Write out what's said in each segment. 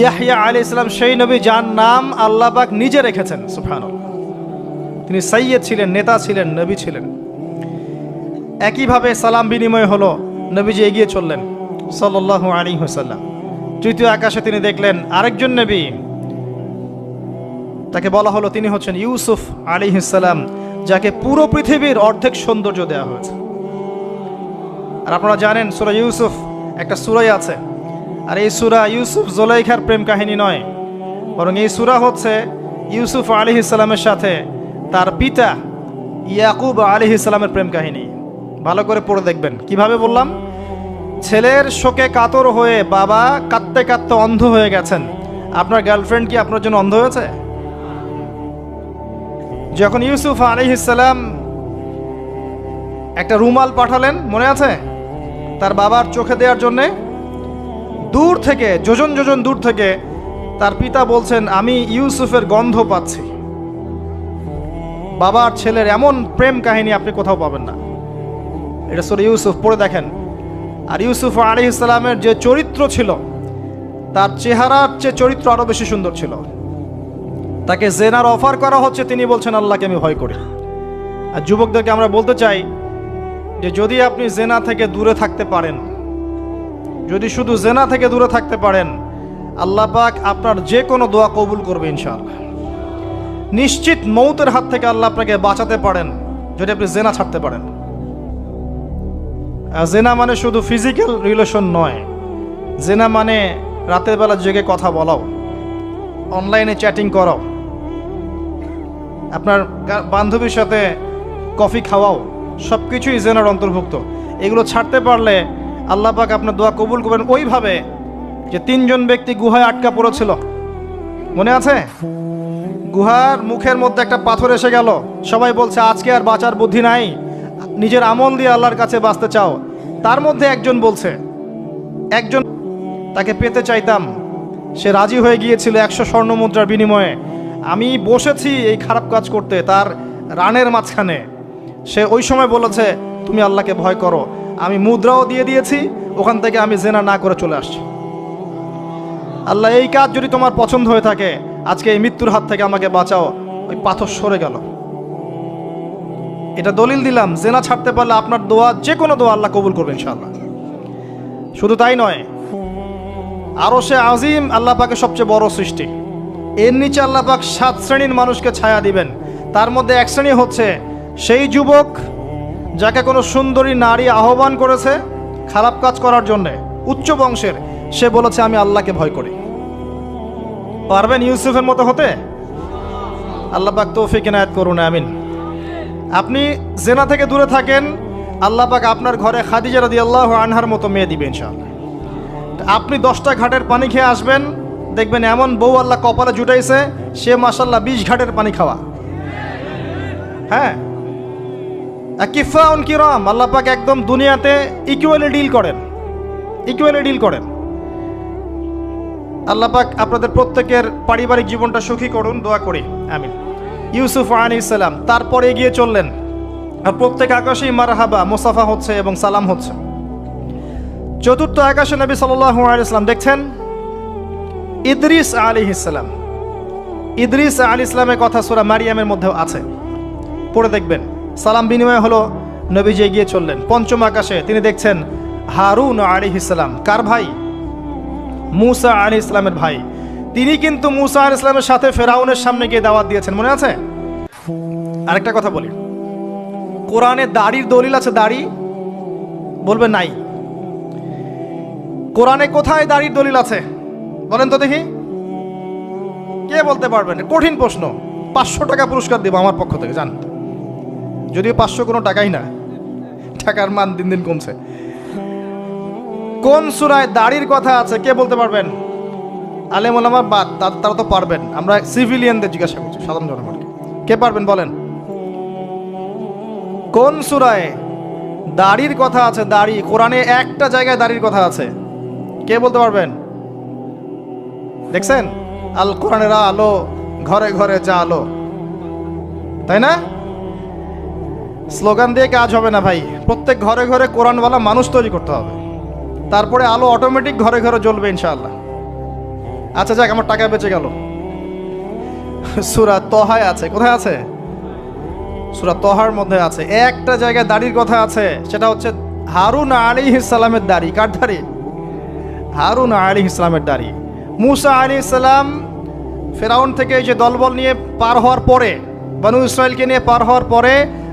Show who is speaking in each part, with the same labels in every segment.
Speaker 1: ইয়াহইয়া আলাইহিস সালাম সেই নবী যার নাম আল্লাহ পাক নিজে রেখেছেন। সুবহানাল্লাহ। তিনি সাইয়্যিদ ছিলেন, নেতা ছিলেন, নবী ছিলেন। একইভাবে সালাম বিনিময় হলো, নবীজি এগিয়ে চললেন সাল্লাল্লাহু আলাইহি ওয়াসাল্লাম। তৃতীয় আকাশে তিনি দেখলেন আরেকজন নবী, তাকে বলা হলো তিনি হচ্ছেন ইউসুফ আলাইহিস সালাম, যাকে পুরো পৃথিবীর অর্ধেক সৌন্দর্য দেওয়া হয়েছে। আর আপনারা জানেন সূরা ইউসুফ একটা সূরাই আছে, আর এই সূরা ইউসুফ জুলাইখার প্রেম কাহিনী নয়, বরং এই সূরা হচ্ছে ইউসুফ আলাইহিস সালামের সাথে তার পিতা ইয়াকুব আলাইহিস সালামের প্রেম কাহিনী। ভালো করে পড়ে দেখবেন। কিভাবে বললাম? ছেলের শোকে কাতর হয়ে বাবা কাঁদতে কাঁদতে অন্ধ হয়ে গেছেন। আপনার গার্লফ্রেন্ড কি আপনার জন্য অন্ধ হয়েছে? যখন ইউসুফ আলাইহিস সালাম একটা রুমাল পাঠালেন, মনে আছে, তার বাবার চোখে দেওয়ার জন্যে, দূর থেকে যোজন যোজন দূর থেকে তার পিতা বলছেন আমি ইউসুফের গন্ধ পাচ্ছি। বাবার ছেলের এমন প্রেম কাহিনী আপনি কোথাও পাবেন না। এটা সূরা ইউসুফ, পড়ে দেখেন। আর ইউসুফ আলাইহিস সালামের যে চরিত্র ছিল, তার চেহারার চেয়ে চরিত্র আরো বেশি সুন্দর ছিল। তাকে জেনার অফার করা হচ্ছে, তিনি বলছেন আল্লাহকে আমি ভয় করি। আর যুবকদেরকে আমরা বলতে চাই যে যদি আপনি জেনা থেকে দূরে থাকতে পারেন, যদি শুধু জেনা থেকে দূরে থাকতে পারেন, আল্লাহ পাক আপনার যে কোনো দোয়া কবুল করবে ইনশাআল্লাহ। নিশ্চিত মৌতের হাত থেকে আল্লাহ আপনাকে বাঁচাতে পারেন যদি আপনি জেনা ছাড়তে পারেন। জেনা মানে শুধু ফিজিক্যাল রিলেশন নয়, জেনা মানে রাতের বেলা জেগে কথা বলাও, অনলাইনে চ্যাটিং করাও, আপনার বান্ধবীর সাথে কফি খাওয়াও, সব কিছুই জেনার অন্তর্ভুক্ত। এগুলো ছাড়তে পারলে আল্লাহ পাক আপনার দোয়া কবুল করবেন। ওইভাবে যে তিনজন ব্যক্তি গুহায় আটকা পড়েছিল, মনে আছে? গুহার মুখের মধ্যে একটা পাথর এসে গেল, সবাই বলছে আজকে আর বাঁচার বুদ্ধি নাই, নিজের আমল দিয়ে আল্লাহর কাছে বাঁচতে চাও। তার মধ্যে একজন বলছে, একজন তাকে পেতে চাইতাম, সে রাজি হয়ে গিয়েছিল 100 স্বর্ণ মুদ্রার বিনিময়ে। আমি বসেছি এই খারাপ কাজ করতে তার রানের মাঝখানে, সে ওই সময় বলেছে তুমি আল্লাহকে ভয় করো। আমি মুদ্রাও দিয়ে দিয়েছি, ওখান থেকে আমি জেনা না করে চলে আসছি। আল্লাহ এই কাজ যদি তোমার পছন্দ হয়ে থাকে, আজকে এই মৃত্যুর হাত থেকে আমাকে বাঁচাও। ওই পাথর সরে গেল। এটা দলিল দিলাম, জেনা ছাড়তে পারলে আপনার দোয়া, যে কোনো দোয়া আল্লাহ কবুল করবে ইনশাআল্লাহ। শুধু তাই নয়, আরশে আজিম আল্লাহ পাকের সবচেয়ে বড় সৃষ্টি, এর নিচে আল্লাহ পাক 7 শ্রেণীর মানুষকে ছায়া দিবেন। তার মধ্যে এক শ্রেণী হচ্ছে সেই যুবক যাকে কোনো সুন্দরী নারী আহ্বান করেছে খারাপ কাজ করার জন্য, উচ্চ বংশের, সে বলেছে আমি আল্লাহকে ভয় করি। পারবেন ইউসুফের মতো হতে? আল্লাহ পাক তৌফিক ইনায়াত করুন, আমিন। আপনি জেনা থেকে দূরে থাকেন, আল্লাহ পাক আপনার ঘরে খাদিজা রাদিয়াল্লাহু আনহার মতো মেয়ে দিবেন ইনশাআল্লাহ। আপনি 10টা ঘাটের পানি খেয়ে আসবেন, দেখবেন এমন বউ আল্লাহ কপালে জুটাইছে, সে মাশাআল্লাহ 20 ঘাটের পানি খাওয়া। হ্যাঁ, কিফাউন কিরাম, আল্লাহ পাক একদম দুনিয়াতে ইকুয়ালি ডিল করেন, ইকুয়ালি ডিল করেন। আল্লাহ পাক আপনাদের প্রত্যেকের পারিবারিক জীবনটা সুখী করুন, দোয়া করি, আমিন। ইউসুফ আলাইহিস সালাম তারপরে এগিয়ে চললেন, আর প্রত্যেক আকাশেই মারহাবা মুসাফা হচ্ছে এবং সালাম হচ্ছে। চতুর্থ আকাশে নবী সাল্লাল্লাহু আলাইহি ওয়াসাল্লাম দেখছেন ইদ্রিস আলাইহিস সালাম। ইদ্রিস আলাইহিস সালামের কথা সূরা মারিয়ামের মধ্যেও আছে, পড়ে দেখবেন। সালাম বিনিময় হলো, নবীজি এগিয়ে চললেন। পঞ্চম আকাশে তিনি দেখছেন হারুন আলাইহিস সালাম। কার ভাই? মূসা আলাইহিস সালামের ভাই। তিনি কিন্তু মূসা আলাইহিস সালামের সাথে ফেরাউনের সামনে গিয়ে দাওয়াত দিয়েছেন, মনে আছে? আরেকটা কথা বলি, কোরআনে দাড়ির দলিল আছে? দাড়ি বলবে নাই। কোরআনে কোথায় দাড়ির দলিল আছে বলেন তো দেখি, কে বলতে পারবেন? কঠিন প্রশ্ন। 500 টাকা পুরস্কার দেব আমার পক্ষ থেকে, জান। যদিও 500 কোনো টাকাই না, টাকার মান দিন দিন কমছে। কোন সূরায় দাড়ির কথা আছে কে বলতে পারবেন? আলেম ওলামা বাদ, তারা তো পারবেন। আমরা সিভিলিয়ানদের জিজ্ঞাসা করছি, সাধারণ জনগণকে। কে পারবেন বলেন? কোন সূরায় দাড়ির কথা আছে? দাড়ি কোরআনে একটা জায়গায় দাড়ির কথা আছে, কে বলতে পারবেন? দেখছেন, আল কোরআনের আলো ঘরে ঘরে যা আলো, তাই না? স্লোগান দিয়ে কাজ হবে না ভাই, প্রত্যেক ঘরে ঘরে কোরআনওয়ালা মানুষ তৈরি করতে হবে, তারপরে আলো অটোমেটিক ঘরে ঘরে জ্বলবে ইনশাআল্লাহ। আচ্ছা যাক, আমার টাকা বেঁচে গেল। সূরা তহায় আছে। কোথায় আছে? সূরা তহার মধ্যে আছে। একটা জায়গায় দাড়ির কথা আছে, সেটা হচ্ছে হারুন আলাইহিস সালামের দাড়ি। কার দাড়ি? হারুন আলাইহিস সালামের দাড়ি। মুসা আলাইহিস সালাম ফেরাউন থেকে এই যে দলবল নিয়ে পার হওয়ার পরে, বনু ইসরায়েলকে নিয়ে পার হওয়ার পরে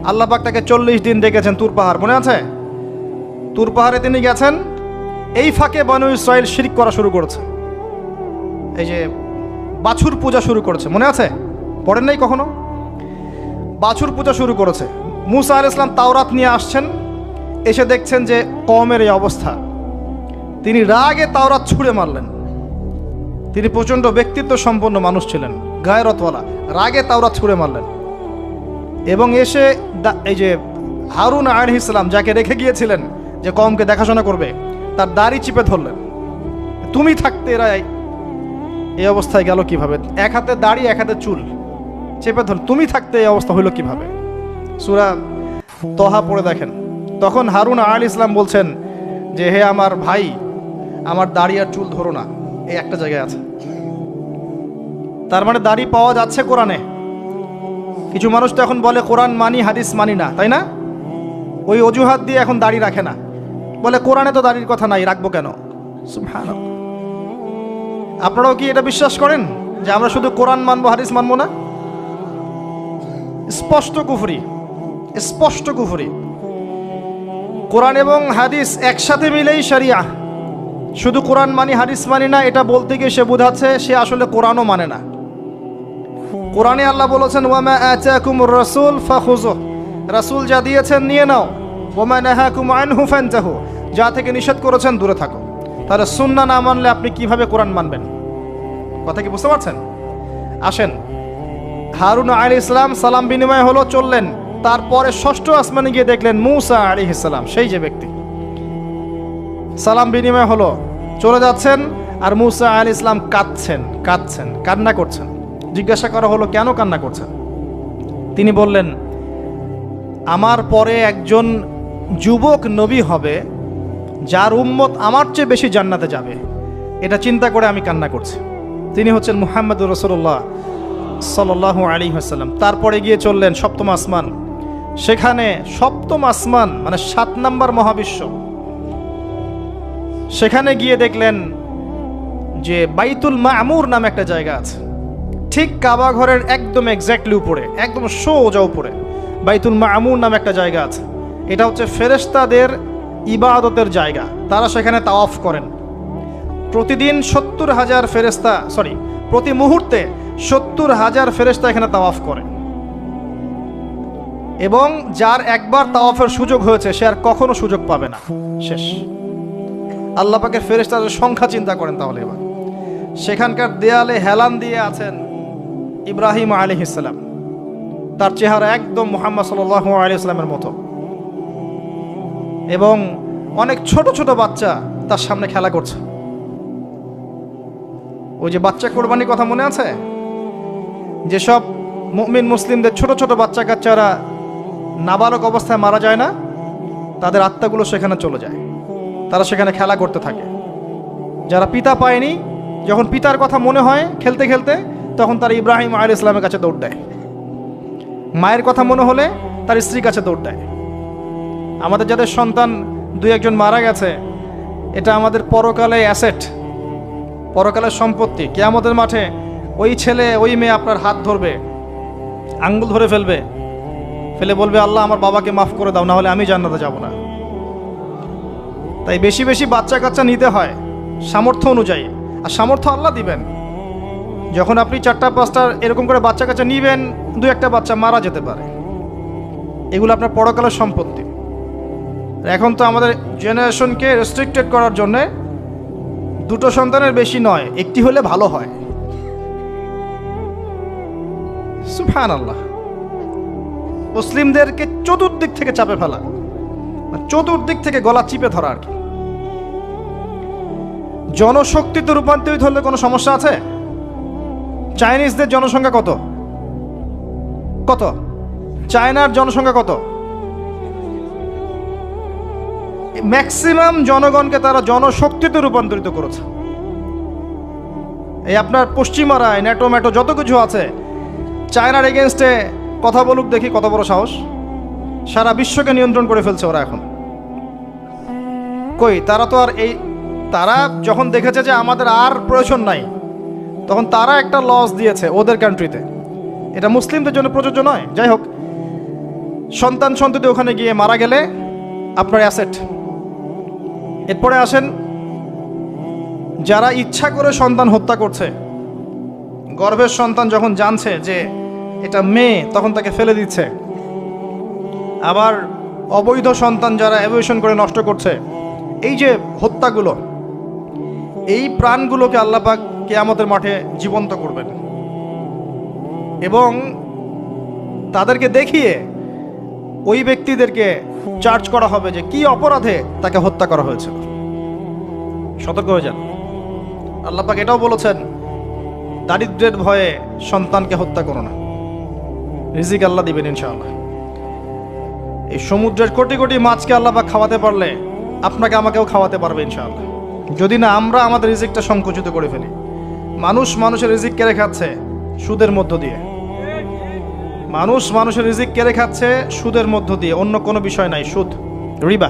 Speaker 1: আল্লাহ পাক তাকে 40 দিন ডেকেছেন তুর পাহাড়, মনে আছে? তুর পাহাড়ে তিনি গেছেন। এই ফাঁকে বনু ইসরায়েল শিরক করা শুরু করেছে, এই যে বাছুর পূজা শুরু করেছে, মনে আছে? পড়েন নাই কখনো? বাছুর পূজা শুরু করেছে। মুসা আলাইহিস সালাম তাওরাত নিয়ে আসছেন, এসে দেখছেন যে কওমের এই অবস্থা। তিনি রাগে তাওরাত ছুঁড়ে মারলেন। তিনি প্রচণ্ড ব্যক্তিত্ব সম্পন্ন মানুষ ছিলেন, গায়রতওয়ালা। রাগে তাওরাত ছুঁড়ে মারলেন এবং এসে এই যে হারুন আলাইহিস সালাম যাকে রেখে গিয়েছিলেন যে কওমকে দেখাশোনা করবে, তার দাড়ি চিপে ধরলেন। তুমি থাকতে এরা এই অবস্থায় গেল কিভাবে? এক হাতে দাড়ি, এক হাতে চুল চেপে ধর, তুমি থাকতে এই অবস্থা হইল কিভাবে? সূরা তহা পড়ে দেখেন। তখন হারুন আলাইহিস সালাম বলছেন যে হে আমার ভাই, আমার দাড়ি আর চুল ধরো না, এই একটা জায়গায় আছে। তার মানে দাড়ি পাওয়া যাচ্ছে কোরআনে। কিছু মানুষ তো এখন বলে কোরআন মানি, হাদিস মানি না, তাই না? ওই অজুহাত দিয়ে এখন দাড়ি রাখে না, বলে কোরআনে তো দাড়ির কথা নাই, রাখবো কেন? সুবহানাল্লাহ। আপনারাও কি এটা বিশ্বাস করেন যে আমরা শুধু কোরআন মানবো, হাদিস মানবো না? স্পষ্ট কুফরি, স্পষ্ট কুফরি। কোরআন এবং হাদিস একসাথে মিলেই শরিয়া। শুধু কোরআন মানি, হাদিস মানি না, এটা বলতে গিয়ে সে বোঝাচ্ছে সে আসলে কোরআনও মানে না। কোরআনে আল্লাহ বলেছেন ওয়ামা আতাকুমুর রাসূল ফাখুযুহ, রাসূল যা দিয়েছেন নিয়ে নাও। ওয়ামা নাহাকুম আনহু ফানতাহু, যা থেকে নিষেধ করেছেন দূরে থাকো। তাহলে সুন্নাহ না মানলে আপনি কিভাবে কোরআন মানবেন? কথা কি বুঝতে পারছেন? আসেন, হারুন আলাইহিস সালাম সালাম বিনিময় হলো, চললেন। তারপরে ষষ্ঠ আসমানে গিয়ে দেখলেন মুসা আলাইহিস সালাম, সেই যে ব্যক্তি। সালাম বিনিময় হলো, চলে যাচ্ছেন, আর মুসা আলাইহিস সালাম কাঁদছেন, কান্না করছেন। জিজ্ঞাসা করা হলো কেন কান্না করছেন? তিনি বললেন আমার পরে একজন যুবক নবী হবে যার উম্মত আমার চেয়ে বেশি জান্নাতে যাবে, এটা চিন্তা করে আমি কান্না করছি। তিনি হচ্ছেন মুহাম্মদুর রাসূলুল্লাহ সাল্লাল্লাহু আলাইহি ওয়াসাল্লাম। তারপরে গিয়ে চললেন সপ্তম আসমান। সেখানে সপ্তম আসমান মানে 7 নম্বর মহাবিশ্ব। সেখানে গিয়ে দেখলেন যে বাইতুল মামুর নামে একটা জায়গা আছে, ঠিক কাবা ঘরের একদম এক্স্যাক্টলি উপরে, একদম সোজা উপরে বাইতুল মামুর নামে একটা জায়গা আছে। এটা হচ্ছে ফেরেশতাদের ইবাদতের জায়গা, তারা সেখানে তাওয়াফ করেন। প্রতিদিন 70,000 ফেরেশতা, প্রতি মুহূর্তে 70,000 ফেরেশতা এখানে তাওয়াফ করে। এবং যার একবার তাওয়াফের সুযোগ হয়েছে সে আর কখনো সুযোগ পাবে না, শেষ। আল্লাহ পাকের ফেরেশতাদের সংখ্যা চিন্তা করেন তাহলে। এবার সেখানকার দেয়ালে হেলান দিয়ে আছেন ইব্রাহিম আলাইহিস সালাম, তার চেহারা একদম মুহাম্মদ সাল্লাল্লাহু আলাইহি ওয়াসাল্লামের মতো। এবং অনেক ছোট ছোট বাচ্চা তার সামনে খেলা করছে। ওই যে বাচ্চা কোরবানির কথা মনে আছে? যেসব মুমিন মুসলিমদের ছোট ছোট বাচ্চা কাচ্চারা নাবালক অবস্থায় মারা যায় না, তাদের আত্মাগুলো সেখানে চলে যায়, তারা সেখানে খেলা করতে থাকে। যারা পিতা পায়নি, যখন পিতার কথা মনে হয় খেলতে খেলতে, তখন তারা ইব্রাহিম আলাইহিস সালামের কাছে দৌড় দেয়। মায়ের কথা মনে হলে তার স্ত্রীর কাছে দৌড় দেয়। আমাদের যাদের সন্তান 2-1 মারা গেছে, এটা আমাদের পরকালে অ্যাসেট, পরকালের সম্পত্তি। কিয়ামতের মাঠে ওই ছেলে ওই মেয়ে আপনার হাত ধরবে, আঙ্গুল ধরে ফেলে বলবে আল্লাহ আমার বাবাকে মাফ করে দাও, না হলে আমি জান্নাতে যাব না। তাই বেশি বেশি বাচ্চা কাচ্চা নিতে হয় সামর্থ্য অনুযায়ী, আর সামর্থ্য আল্লাহ দিবেন। যখন আপনি 4-5টা এরকম করে বাচ্চা কাচ্চা নিবেন, 2-1টা বাচ্চা মারা যেতে পারে, এগুলো আপনার পরকালের সম্পত্তি। এখন তো আমাদের জেনারেশনকে রেস্ট্রিক্টেড করার জন্যে 2টো সন্তানের বেশি নয়, 1টি হলে ভালো হয়। সুবহানাল্লাহ। মুসলিমদেরকে চতুর্দিক থেকে চাপে ফেলা, চতুর্দিক থেকে গলা চিপে ধরা আর কি। জনশক্তিতে রূপান্তরিত হলে কোনো সমস্যা আছে? চাইনিজদের জনসংখ্যা কত? চায়নার জনসংখ্যা কত? ম্যাক্সিমাম জনগণকে তারা জনশক্তিতে রূপান্তরিত করেছে। এই আপনার পশ্চিমারায় ন্যাটো ম্যাটো যত কিছু আছে, চায়নার এগেনস্টে কথা বলুক দেখি কত বড় সাহস। সারা বিশ্বকে নিয়ন্ত্রণ করে ফেলছে ওরা এখন। কই তারা তো আর তারা যখন দেখেছে যে আমাদের আর প্রয়োজন নাই, তখন তারা একটা লস দিয়েছে ওদের কান্ট্রিতে। এটা মুসলিমদের জন্য প্রযোজ্য নয়। যাই হোক, সন্তান সন্ততি ওখানে গিয়ে মারা গেলে আপনার অ্যাসেট। এরপরে আসেন যারা ইচ্ছা করে সন্তান হত্যা করছে, গর্ভের সন্তান যখন জানছে যে এটা মেয়ে তখন তাকে ফেলে দিচ্ছে। আবার অবৈধ সন্তান যারা অ্যাবর্শন করে নষ্ট করছে, এই যে হত্যাগুলো, এই প্রাণগুলোকে আল্লাহ পাক কিয়ামতের মাঠে জীবন্ত করবেন এবং তাদেরকে দেখিয়ে ওই ব্যক্তিদেরকে চার্জ করা হবে যে কি অপরাধে তাকে হত্যা করা হয়েছিল। সতর্ক হয়ে যান। আল্লাহ পাক এটাও বলেছেন, দারিদ্র্যের ভয়ে সন্তানকে হত্যা করো না, রিজিক আল্লাহ দিবেন ইনশাআল্লাহ। এই সমুদ্রের কোটি কোটি মাছকে আল্লাহ পাক খাওয়াতে পারলে আপনাকে আমাকেও খাওয়াতে পারবে ইনশাআল্লাহ, যদি না আমরা আমাদের রিজিকটা সংকুচিত করে ফেলি। মানুষের রিজিক কেড়ে খাচ্ছে সুদের মধ্য দিয়ে। মানুষের রিজিক কেড়ে খাচ্ছে সুদের মধ্য দিয়ে, অন্য কোনো বিষয় নাই, সুদ, রিবা।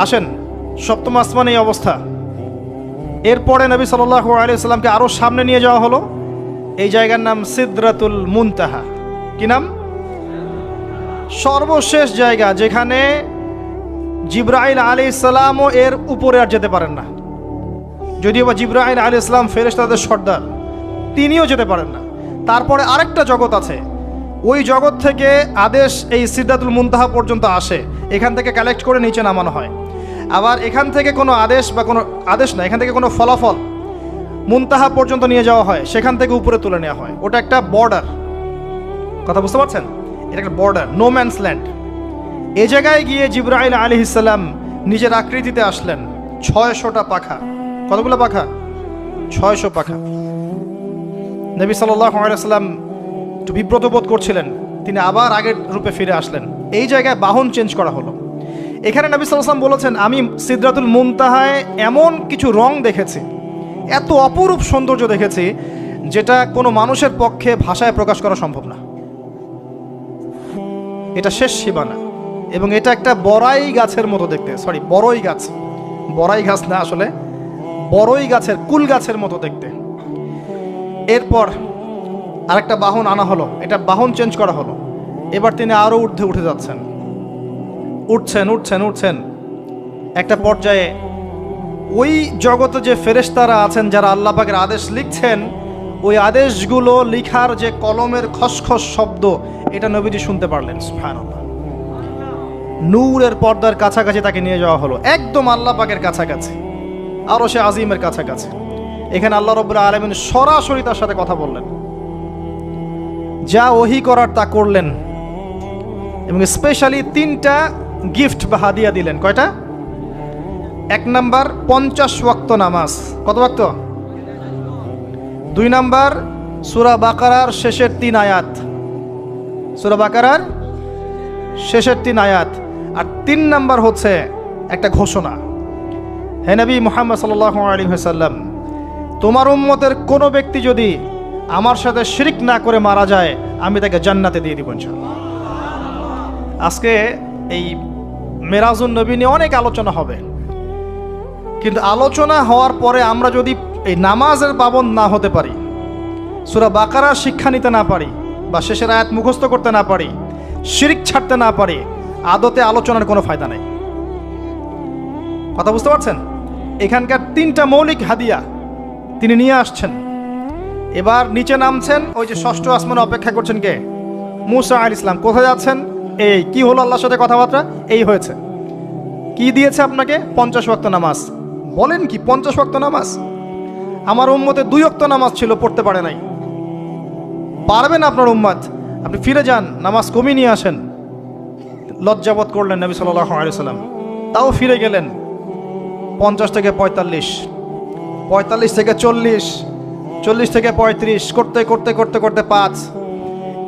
Speaker 1: আসেন, সপ্তম আসমানে এই অবস্থা। এরপরে নবী সাল্লাল্লাহু আলাইহি সাল্লামকে আরো সামনে নিয়ে যাওয়া হলো। এই জায়গার নাম সিদরাতুল মুনতাহা। কি নাম? সর্বশেষ জায়গা, যেখানে জিবরাইল আলাইহিস সালামও এর উপরে আর যেতে পারেন না। যদিও বা জিবরাইল আলাইহিস সালাম ফেরেশতাদের সর্দার, তিনিও যেতে পারেন না। তারপরে আরেকটা জগৎ আছে, ওই জগৎ থেকে আদেশ এই সিদরাতুল মুনতাহা পর্যন্ত আসে, এখান থেকে কালেক্ট করে নিচে নামানো হয়। আবার এখান থেকে কোনো আদেশ বা কোনো আদেশ না, এখান থেকে কোনো ফলাফল মুনতাহা পর্যন্ত নিয়ে যাওয়া হয়, সেখান থেকে উপরে তুলে নেওয়া হয়। ওটা একটা বর্ডার, কথা বুঝতে পারছেন? এটা একটা বর্ডার, নো ম্যানস ল্যান্ড। এই জায়গায় গিয়ে জিবরাইল আলাইহিস সালাম নিজের আকৃতিতে আসলেন। 600টা পাখা। কতগুলো পাখা? 600 পাখা। নবী সাল্লাল্লাহু আলাইহি সাল্লাম একটু বিব্রত বোধ করছিলেন, তিনি আবার আগের রূপে ফিরে আসলেন। এই জায়গায় বাহন চেঞ্জ করা হলো। এখানে নবী সাল্লাল্লাহু আলাইহি সাল্লাম বলেছেন, আমি সিদরাতুল মুনতাহায় এমন কিছু রং দেখেছি, এত অপরূপ সৌন্দর্য দেখেছি, যেটা কোনো মানুষের পক্ষে ভাষায় প্রকাশ করা সম্ভব না। এটা শেষ সীমানা এবং এটা একটা বড়াই গাছের মতো দেখতে। সরি, বড়ই গাছ, বড়াই গাছ না, আসলে বড়ই গাছের, কুল গাছের মতো দেখতে। এরপর আরেকটা বাহন আনা হলো, এটা বাহন চেঞ্জ করা হলো। এবার তিনি আরো ঊর্ধ্বে উঠে যাচ্ছেন, উঠছেন। একটা পর্যায়ে ওই জগতে যে ফেরেশতারা আছেন যারা আল্লাহ পাকের আদেশ লিখছেন, ওই আদেশগুলো লিখার যে কলমের খসখস শব্দ, এটা নবীজি শুনতে পারলেন। সুবহানাল্লাহ। নূরের পর্দার কাছাকাছি তাকে নিয়ে যাওয়া হলো, একদম আল্লাহ পাকের কাছাকাছি, আরো সে আজিমের কাছাকাছি। এখানে আল্লাহ রাব্বুল আলামিন সরাসরি তার সাথে কথা বললেন, যা ওহী করার তা করলেন এবং স্পেশালি 3টা গিফট বা হাদিয়া দিলেন। কয়টা? 1 নাম্বার 50 ওয়াক্ত নামাজ। কত ওয়াক্ত? 2 নাম্বার সূরা বাকারার শেষের 3 আয়াত, সূরা বাকারার শেষের 3 আয়াত। আর 3 নাম্বার হচ্ছে একটা ঘোষণা, হে নবী মুহাম্মদ সাল্লাল্লাহু আলাইহি ওয়াসাল্লাম, তোমার উম্মতের কোনো ব্যক্তি যদি আমার সাথে শিরক না করে মারা যায়, আমি তাকে জান্নাতে দিয়ে দিব ইনশাআল্লাহ। আজকে এই মেরাজুন নবী নিয়ে অনেক আলোচনা হবে, কিন্তু আলোচনা হওয়ার পরে আমরা যদি এই নামাজের পাবন্দ না হতে পারি, সূরা বাকারার শিক্ষা নিতে না পারি, বা শেষের আয়াত মুখস্থ করতে না পারি, শিরক ছাড়তে না পারি, আদতে আলোচনার কোনো ফায়দা নেই। কথা বুঝতে পারছেন? এখানকার 3টা মৌলিক হাদিয়া তিনি নিয়ে আসছেন। এবার নিচে নামছেন, ওই যে 6ষ্ঠ আসমানে অপেক্ষা করছেন কে? মুসা আলাইহিস সালাম। কোথায় যাচ্ছেন? এই কি হলো আল্লাহর সাথে কথাবার্তা, এই হয়েছে। কি দিয়েছে আপনাকে? 50 ওয়াক্ত নামাজ। বলেন কি 50 ওয়াক্ত নামাজ? আমার উম্মতে 2 ওয়াক্ত নামাজ ছিল, পড়তে পারে নাই। পারবেন আপনার উম্মত, আপনি ফিরে যান, নামাজ কমিয়ে নিয়ে আসেন। লজ্জাবোধ করলেন নবী সাল্লাল্লাহু আলাইহি সাল্লাম, তাও ফিরে গেলেন। 50 থেকে 45, 45 থেকে 40, 40 থেকে 35, করতে করতে করতে করতে 5।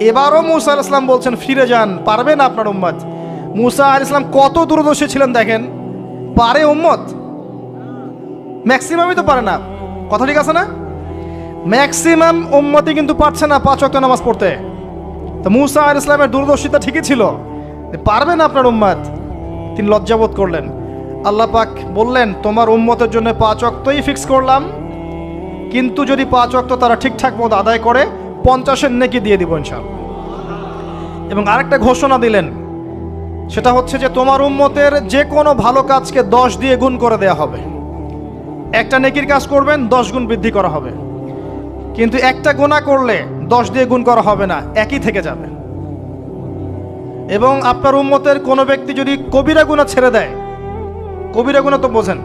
Speaker 1: এবারও মুসা আলাইহিস সালাম বলছেন ফিরে যান, পারবেন আপনার উম্মত। মুসা আলাইহিস সালাম কত দূরদর্শী ছিলেন দেখেন, পারে উম্মত? ম্যাক্সিমামই তো পারে না। কথা ঠিক আছে না? ম্যাক্সিমাম উম্মতি কিন্তু পারছে না 5 ওয়াক্ত নামাজ পড়তে। তো মুসা আলাইহিস সালামের দূরদর্শিতা ঠিকই ছিল, পারবেন আপনার উম্মত। তিনি লজ্জাবোধ করলেন। আল্লাহ পাক বললেন, তোমার উম্মতের জন্য 5 ওয়াক্তই ফিক্স করলাম, কিন্তু যদি 5 ওয়াক্ত তারা ঠিকঠাক মতো আদায় করে 50-এর নেকি দিয়ে দিব ইনশাআল্লাহ। এবং আরেকটা ঘোষণা দিলেন, সেটা হচ্ছে যে তোমার উম্মতের যে কোনো ভালো কাজকে 10 দিয়ে গুণ করে দেয়া হবে। একটা নেকির কাজ করবেন 10 গুণ বৃদ্ধি করা হবে, কিন্তু একটা গুনাহ করলে 10 দিয়ে গুণ করা হবে না, একই থেকে যাবে। এবং আপনার উম্মতের কোনো ব্যক্তি যদি কবিরা গুনাহ ছেড়ে দেয়, কবিরা গুনাহ তো বোঝেন,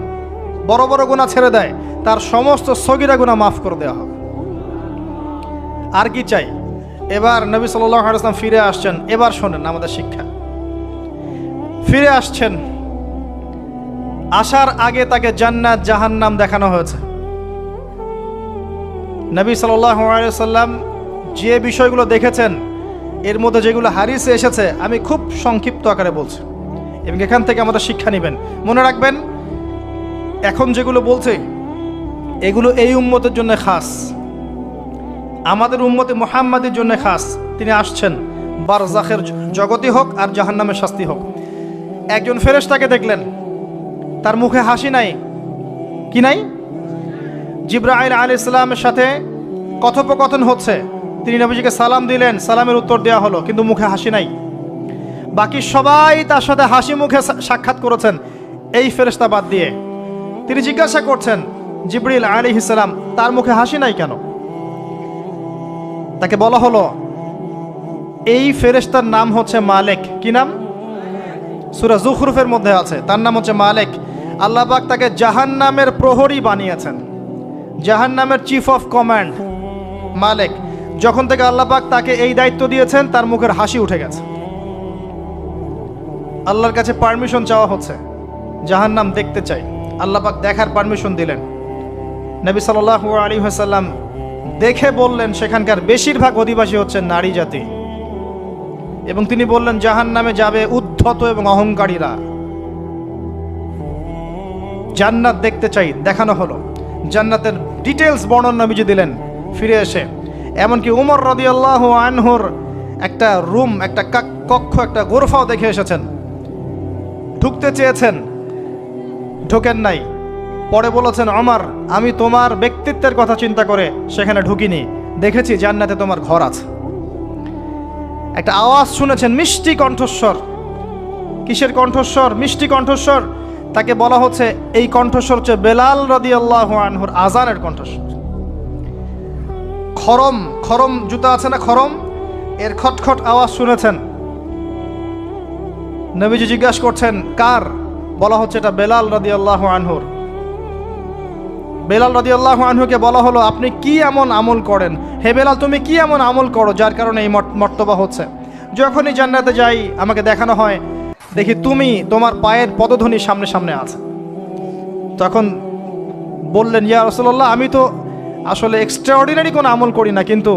Speaker 1: বড় বড় গুনাহ ছেড়ে দেয়, তার সমস্ত সগীরা গুনাহ মাফ করে দেওয়া হবে। আর কি চাই? এবার নবী সাল্লাল্লাহু আলাইহি ওয়াসাল্লাম ফিরে আসছেন। এবার শোনেন আমাদের শিক্ষা। ফিরে আসছেন, আসার আগে তাকে জান্নাত জাহান্নাম দেখানো হয়েছে। নবী সাল্লাল্লাহু আলাইহি ওয়াসাল্লাম যে বিষয়গুলো দেখেছেন, এর মধ্যে যেগুলো হাদিসে এসেছে আমি খুব সংক্ষিপ্ত আকারে বলছি, এবং এখান থেকে আমাদের শিক্ষা নেবেন। মনে রাখবেন, এখন যেগুলো বলছে এগুলো এই উম্মতের জন্য খাস, আমাদের উম্মতে মুহাম্মাদের জন্য খাস। তিনি আসছেন, বারজাখের জগতি হোক আর জাহান্নামের শাস্তি হোক। একজন ফেরেশতাকে দেখলেন, তার মুখে হাসি নাই। কি নাই? জিবরাইল আলাইহিস সালামের সাথে কথোপকথন হচ্ছে, তিনি নবীজিকে সালাম দিলেন, সালামের উত্তর দেওয়া হলো, কিন্তু মুখে হাসি নাই। বাকি সবাই তার সাথে হাসি মুখে সাক্ষাৎ করেছেন, এই ফেরেশতা বাদ দিয়ে। তিনি জিজ্ঞাসা করছেন, জিবরিল আলাইহিস সালাম, তার মুখে হাসি নাই কেন? তাকে বলা হলো, এই ফেরেশতার নাম হচ্ছে মালিক। কি নাম? সূরা যুখরুফের মধ্যে আছে, তার নাম হচ্ছে মালিক। আল্লাহ পাক তাকে জাহান্নামের প্রহরী বানিয়েছেন, জাহান্নামের চিফ অফ কমান্ড মালিক। যখন থেকে আল্লাহ পাক তাকে এই দায়িত্ব দিয়েছেন, তার মুখের হাসি উঠে গেছে। আল্লাহর কাছে পারমিশন চাওয়া হচ্ছে, জাহান্নাম দেখতে চাই। আল্লাহ পাক দেখার পারমিশন দিলেন। নবী সাল্লাল্লাহু আলাইহি ওয়াসাল্লাম দেখে বললেন, সেখানকার বেশিরভাগ অধিবাসী হচ্ছে নারী জাতি, এবং তিনি বললেন জাহান্নামে যাবে উদ্ধত এবং অহংকারীরা। জান্নাত দেখতে চাই, দেখানো হলো। জান্নাতের ডিটেলস বর্ণনা নবীজি দিলেন ফিরে এসে। এমনকি উমর রাদিয়াল্লাহু আনহুর একটা রুম, একটা কক্ষ, একটা গোরফাও দেখে এসেছেন। ঢুকতে চেয়েছেন, ঢোকেন নাই। পরে বলেছেন, ওমর, আমি তোমার ব্যক্তিত্বের কথা চিন্তা করে সেখানে ঢুকিনি, দেখেছি জান্নাতে তোমার ঘর আছে। একটা আওয়াজ শুনেছেন, মিষ্টি কণ্ঠস্বর। কিসের কণ্ঠস্বর? মিষ্টি কণ্ঠস্বর। তাকে বলা হচ্ছে, এই কণ্ঠস্বর হচ্ছে বেলাল রাদিয়াল্লাহু আনহুর আজানের কণ্ঠস্বর। খরম, খরম জুতা আছে না, খরম, এর খটখট আওয়াজ শুনেছেন। নবীজি জিজ্ঞাসা করছেন, কার? বলা হচ্ছে এটা বেলাল রাদিয়াল্লাহু আনহুর। বেলাল রাদিয়াল্লাহু আনহুকে বলা হলো, আপনি কি এমন আমল করেন? হে বেলাল, তুমি কি এমন আমল করো যার কারণে এই মর্তবা হচ্ছে? যখনই জান্নাতে যাই আমাকে দেখানো হয়, দেখি তুমি তোমার পায়ের পদধ্বনি সামনে সামনে আছে। তখন বললেন, ইয়া রাসূলুল্লাহ, আমি তো আসলে এক্সট্রাঅর্ডিনারি কোনো আমল করি না, কিন্তু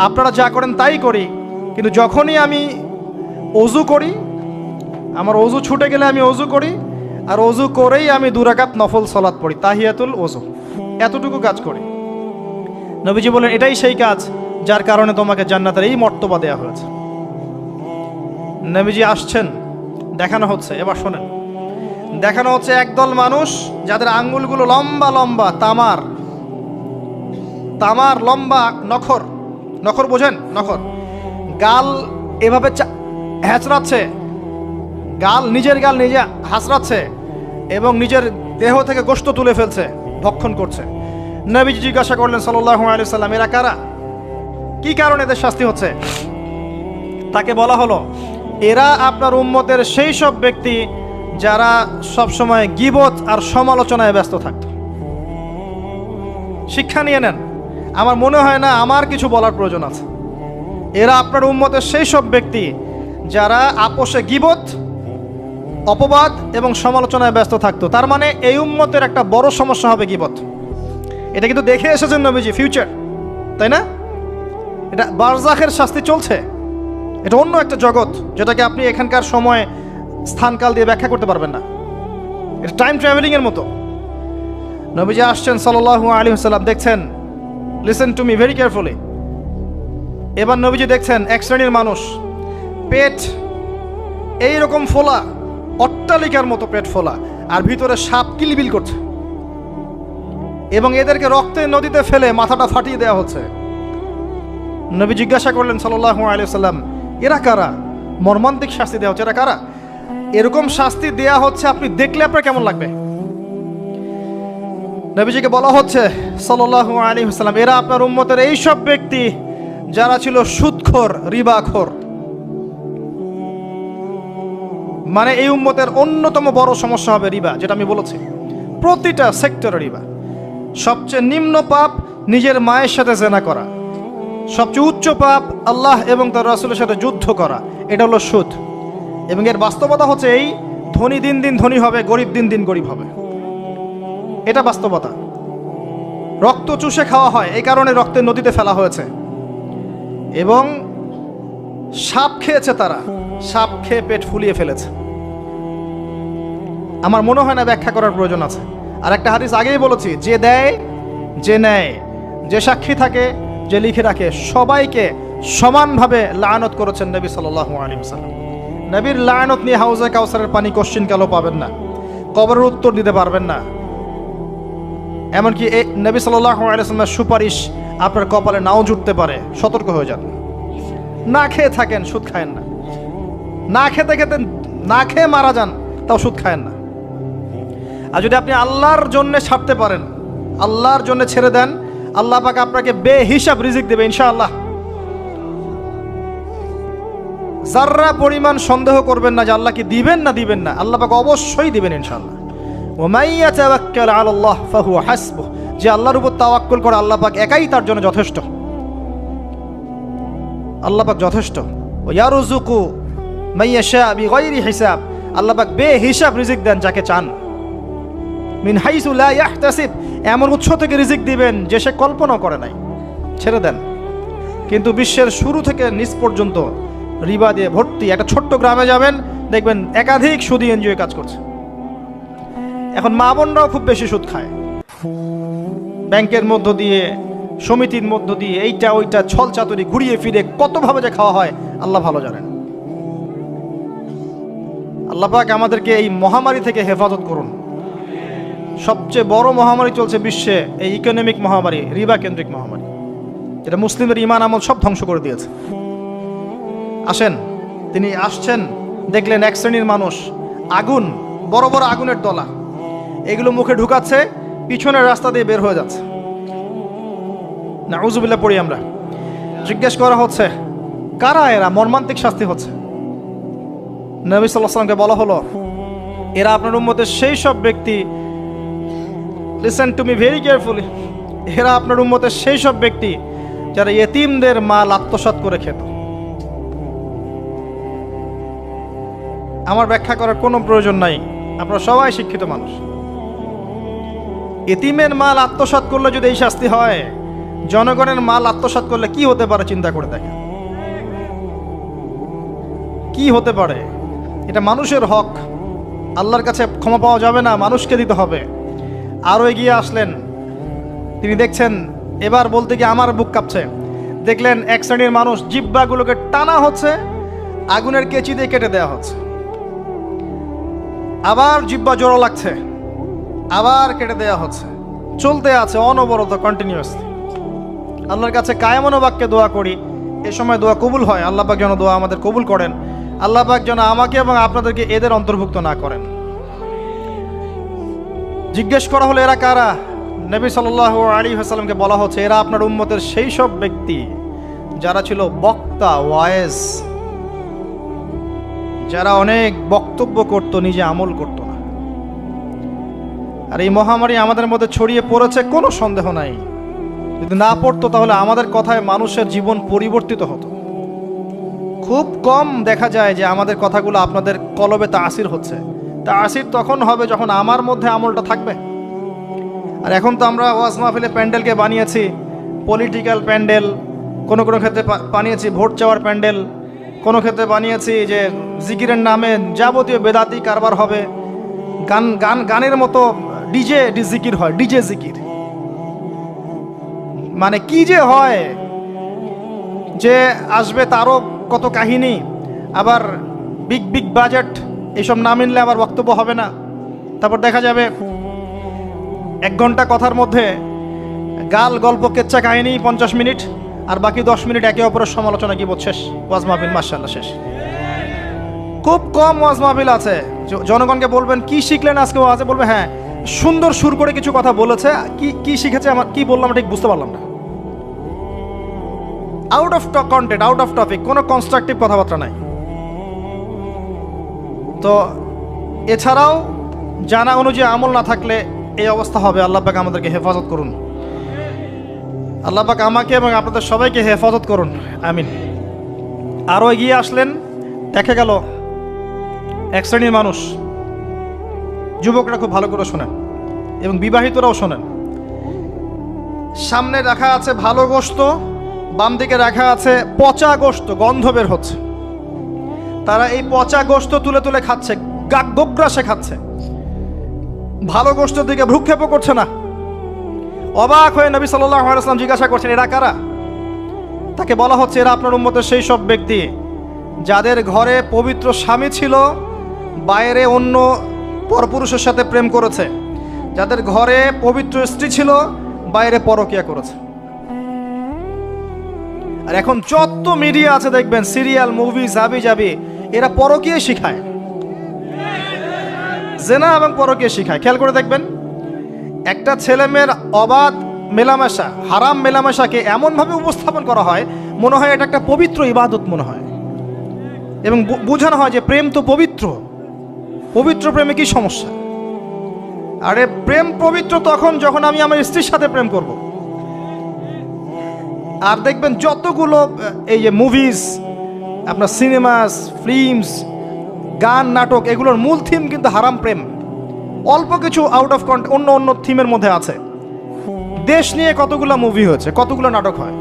Speaker 1: আপনারা যা করেন তাই করি। কিন্তু যখনই আমি ওযু করি, আমার ওযু ছুটে গেলে আমি ওযু করি, আর ওযু করেই আমি 2 রাকাত নফল সালাত পড়ি, তাহিয়াতুল ওযু, এতটুকু কাজ করি। নবীজি বলেন, এটাই সেই কাজ যার কারণে তোমাকে জান্নাতের এই মর্তবা দেওয়া হয়েছে। নবীজি আসছেন, দেখানো হচ্ছে। এবার শোনেন, দেখানো হচ্ছে একদল মানুষ যাদের আঙ্গুলগুলো লম্বা লম্বা, তামার তামার লম্বা নখর। নখর বোঝেন? নখর। গাল এভাবে হ্যাঁচড়াচ্ছে, গাল, নিজের গাল নিজে হাসড়াচ্ছে, এবং নিজের দেহ থেকে গোশত তুলে ফেলছে, ভক্ষণ করছে। নবীজি জিজ্ঞাসা করলেন সাল্লাল্লাহু আলাইহি সাল্লাম, এরা কারা? কি কারণে এদের শাস্তি হচ্ছে? তাকে বলা হলো, এরা আপনার উম্মতের সেই সব ব্যক্তি যারা সবসময় গীবত আর সমালোচনায় ব্যস্ত থাকত। শিক্ষা নিয়ে নেন, আমার মনে হয় না আমার কিছু বলার প্রয়োজন আছে। এরা আপনার উম্মতের সেই সব ব্যক্তি যারা আপোষে গীবত, অপবাদ এবং সমালোচনায় ব্যস্ত থাকতো। তার মানে এই উম্মতের একটা বড় সমস্যা হবে গীবত। এটা কিন্তু দেখে এসেছেন নবীজি, ফিউচার, তাই না? এটা বারজাখের শাস্তি চলছে, এটা অন্য একটা জগৎ যেটাকে আপনি এখানকার সময় স্থানকাল দিয়ে ব্যাখ্যা করতে পারবেন না। এটা টাইম ট্রাভেলিং এর মতো। নবীজি আসছেন সাল্লাল্লাহু আলাইহি ওয়াসাল্লাম, দেখছেন listen to me very carefully. এবার নবীজি দেখছেন এক শ্রেণীর মানুষ, পেট এইরকম ফোলা, অট্টালিকার মতো পেট ফোলা, আর ভিতরে সাপ কিলবিল করছে, এবং এদেরকে রক্তের নদীতে ফেলে মাথাটা ফাটিয়ে দেওয়া হচ্ছে। নবী জিজ্ঞাসা করলেন সাল্লাল্লাহু আলাইহি ওয়াসাল্লাম, এরা কারা? মর্মান্তিক শাস্তি দেওয়া হচ্ছে, এরা কারা? এরকম শাস্তি দেয়া হচ্ছে, আপনি দেখলে আপনার কেমন লাগবে? নবীজিকে বলা হচ্ছে সাল্লাল্লাহু আলাইহি ওয়াসাল্লাম, এরা আপনার উম্মতের এই সব ব্যক্তি যারা ছিল সুদখোর, রিবাখোর। মানে এই উম্মতের অন্যতম বড় সমস্যা হবে রিবা, যেটা আমি বলেছি, প্রতিটা সেক্টরে রিবা। সবচেয়ে নিম্ন পাপ নিজের মায়ের সাথে জেনা করা, সবচেয়ে উচ্চ পাপ আল্লাহ এবং তার রাসূলের সাথে যুদ্ধ করা, এটা হলো সুদ। এবং এর বাস্তবতা হচ্ছে এই, ধনী দিন দিন ধনী হবে, গরিব দিন দিন গরিব হবে, এটা বাস্তবতা। রক্ত চুষে খাওয়া হয়, এই কারণে রক্তের নদীতে ফেলা হয়েছে। এবং সাপ খেয়েছে তারা, সাপ খেয়ে পেট ফুলিয়ে ফেলেছে। আমার মনে হয় না ব্যাখ্যা করার প্রয়োজন আছে। আর একটা হাদিস আগেই বলেছি, যে দেয়, যে নেয়, যে সাক্ষী থাকে, যে লিখে রাখে, সবাইকে সমানভাবে লানত করেছেন নবী সাল্লাল্লাহু আলাইহি ওয়াসাল্লাম। নবীর লানত নিয়ে হাউজে কাউসারের পানি কোশ্চিন কালও পাবেন না, কবরের উত্তর দিতে পারবেন না। এমনকি এই নবী সাল্লাল্লাহু আলাইহি ওয়াসাল্লামের সুপারিশ আপনার কপালে নাও জুটতে পারে, সতর্ক হয়ে যান। না খেয়ে থাকেন, সুদ খায়েন না। না খেতে খেতে, না খেয়ে মারা যান, তাও সুদ খায়েন না। আর যদি আপনি আল্লাহর জন্য ছাড়তে পারেন, আল্লাহর জন্য ছেড়ে দেন, আল্লাহ পাক আপনাকে বেহিসাব রিজিক দেবে ইনশাআল্লাহ। যাররা পরিমাণ সন্দেহ করবেন না যে আল্লাহ কি দিবেন না দিবেন না, আল্লাহ পাক অবশ্যই দিবেন ইনশাআল্লাহ। ওয়া মান ইয়াতাওয়াক্কাল আলাল্লাহ ফাহুয়া হাসবুহ, যে আল্লাহর উপর তাওয়াক্কুল করে আল্লাহ পাক একাই তার জন্য যথেষ্ট। আল্লাহ পাক যথেষ্ট। ওয়া ইয়ারযুকু মান ইয়াশা বিগাইরি হিসাব, আল্লাহ পাক বেহিসাব রিজিক দেন যাকে চান। মিন হাইসু লা ইয়াহতাসিব, এমন উৎস থেকে রিজিক দিবেন যে সে কল্পনা করে নাই। ছেড়ে দেন। কিন্তু বিশ্বের শুরু থেকে নিচ পর্যন্ত রিবা দিয়ে ভর্তি। একটা ছোট্ট গ্রামে যাবেন, দেখবেন একাধিক সুদী এনজিও কাজ করছে। এখন মা বোনরাও খুব বেশি সুদ খায়, ব্যাংকের মধ্য দিয়ে, সমিতির মধ্য দিয়ে, এইটা ওইটা ছল চাতুরি ঘুরিয়ে ফিরে কতভাবে যে খাওয়া হয় আল্লাহ ভালো জানেন। আল্লাহ পাক আমাদেরকে এই মহামারী থেকে হেফাজত করুন। সবচেয়ে বড় মহামারী চলছে বিশ্বে, এই ইকোনমিক মহামারী, রিবা কেন্দ্রিক মহামারী, এটা মুসলিমের ইমান আমল সব ধ্বংস করে দিয়েছে। আসেন, তিনি আসছেন, দেখলেন এক শ্রেণীর মানুষ আগুন, বড় বড় আগুনের দলা, এগুলো মুখে ঢুকাচ্ছে, পিছনের রাস্তা দিয়ে বের হয়ে যাচ্ছে। নাউযুবিল্লাহ পড়ি আমরা। জিজ্ঞেস করা হচ্ছে কারা এরা, মর্মান্তিক শাস্তি হচ্ছে। নবী সাল্লাল্লাহু আলাইহি ওয়াসাল্লামকে বলা হলো, এরা আপনার উম্মতের সেই সব ব্যক্তি, listen to me very carefully, এরা আপনার উম্মতের সেই সব ব্যক্তি যারা ইয়েতিমদের মাল আত্মসাৎ করে খেত। আমার ব্যাখ্যা করার কোনো প্রয়োজন নাই, আপনারা সবাই শিক্ষিত মানুষ। ইতিমের মাল আত্মসাৎ করলে যদি এই শাস্তি হয়, জনগণের মাল আত্মসাৎ করলে কি হতে পারে চিন্তা করে দেখেন। কি হতে পারে? এটা মানুষের হক, আল্লাহর কাছে ক্ষমা পাওয়া যাবে না, মানুষকে দিতে হবে। আরও এগিয়ে আসলেন, তিনি দেখছেন, এবার বলতে গিয়ে আমার বুক কাঁপছে। দেখলেন এক শ্রেণীর মানুষ, জিহ্বাগুলোকে টানা হচ্ছে, আগুনের কেচি দিয়ে কেটে দেওয়া হচ্ছে। আবার জিহ্বা জোড়ো লাগছে, আবার কেটে দেওয়া হচ্ছে, চলতে আছে অনবরত, কন্টিনিউয়াসলি। আল্লাহর কাছে কায়মনো বাক্যে দোয়া করি, এ সময় দোয়া কবুল হয়। আল্লাহ পাক যেন দোয়া আমাদের কবুল করেন। আল্লাহ পাক যেন আমাকে এবং আপনাদেরকে এদের অন্তর্ভুক্ত না করেন। জিজ্ঞেস করা হলো এরা কারা? নবী সাল্লাল্লাহু আলাইহি ওয়াসাল্লামকে বলা হচ্ছে, এরা আপনার উম্মতের সেই সব ব্যক্তি যারা ছিল বক্তা, ওয়াইজ, যারা অনেক বক্তব্য করত, নিজে আমল করত না। আর এই মহামারী আমাদের মধ্যে ছড়িয়ে পড়েছে, কোনো সন্দেহ নাই। যদি না পড়তো তাহলে আমাদের কথায় মানুষের জীবন পরিবর্তিত হতো। খুব কম দেখা যায় যে আমাদের কথাগুলো আপনাদের কলবে তাসির হচ্ছে। তাসির তখন হবে যখন আমার মধ্যে আমলটা থাকবে। আর এখন তো আমরা ওয়াজ মাহফিলে প্যান্ডেলকে বানিয়েছি পলিটিক্যাল প্যান্ডেল, কোনো কোনো ক্ষেত্রে বানিয়েছি ভোট চাওয়ার প্যান্ডেল, কোনো ক্ষেত্রে বানিয়েছি যে জিকিরের নামে যাবতীয় বেদাতি কারবার হবে, গানের মতো ডিজে জিকির হয়, ডিজে জিকির। মানে কি যে হয়, যে আসবে তারও কত কাহিনী, আবার বিগ বিগ বাজেট, এইসব না মিললে আবার বক্তব্য হবে না। তারপর দেখা যাবে 1 ঘন্টা কথার মধ্যে গাল গল্প কেচ্চা কাহিনী 50 মিনিট, আর বাকি 10 মিনিট একে অপরের সমালোচনা, কি শেষ, ওয়াজ মাহফিল মাশাআল্লাহ শেষ। খুব কম ওয়াজ মাহফিল আছে জনগণকে বলবেন কি শিখলেন আজকে ওয়াজে, বলবে হ্যাঁ সুন্দর সুর করে কিছু কথা বলেছে, কি কি শিখেছে, আমার কি বললাম ঠিক বুঝতে পারলাম না। Out of content, out of topic, কোনো কনস্ট্রাকটিভ কথাবার্তা নাই। তো এছাড়াও জানা অনুযায়ী আমল না থাকলে এই অবস্থা হবে। আল্লাহ পাক আমাদেরকে হেফাজত করুন, আল্লাহ পাক আমাকে এবং আপনাদের সবাইকে হেফাজত করুন, আমিন। আরও এগিয়ে আসলেন, দেখা গেল এক শ্রেণীর মানুষ, যুবকরা খুব ভালো করে শোনেন এবং বিবাহিতরাও শোনেন, সামনে রাখা আছে ভালো গোশত, বাম দিকে রাখা আছে পচা গোশত, গন্ধ বের হচ্ছে। তারা এই পচা গোশত তুলে তুলে খাচ্ছে, গোগ্রাসে খাচ্ছে, ভালো গোশতের দিকে ভ্রুক্ষেপও করছে না। অবাক হয়ে নবী সাল্লাল্লাহু আলাইহি ওয়াসাল্লাম জিজ্ঞাসা করছেন, এরা কারা? তাকে বলা হচ্ছে, এরা আপনার উম্মতের সেই সব ব্যক্তি যাদের ঘরে পবিত্র স্বামী ছিল, বাইরে অন্য পরপুরুষের সাথে প্রেম করেছে, যাদের ঘরে পবিত্র স্ত্রী ছিল, বাইরে পরকিয়া করেছে। আর এখন যত মিডিয়া আছে দেখবেন, সিরিয়াল, মুভি, জাবি জাবি, এরা পরকিয়া শিখায়, জেনা এবং পরকিয়া শিখায়। খেয়াল করে দেখবেন, একটা ছেলে মেয়ের অবাধ মেলামেশা, হারাম মেলামেশাকে এমনভাবে উপস্থাপন করা হয়, মনে হয় এটা একটা পবিত্র ইবাদত মনে হয়, এবং বোঝানো হয় যে প্রেম তো পবিত্র, পবিত্র প্রেমে কি সমস্যা? আরে প্রেম পবিত্র তখন যখন আমি আমার স্ত্রীর সাথে প্রেম করব। আর দেখবেন যতগুলো এই যে মুভিজ, আপনার সিনেমাস, ফিল্মস, গান, নাটক, এগুলোর মূল থিম কিন্তু হারাম প্রেম। অল্প কিছু আউট অফ অন্য অন্য থিমের মধ্যে আছে। দেশ নিয়ে কতগুলো মুভি হয়েছে, কতগুলো নাটক হয়,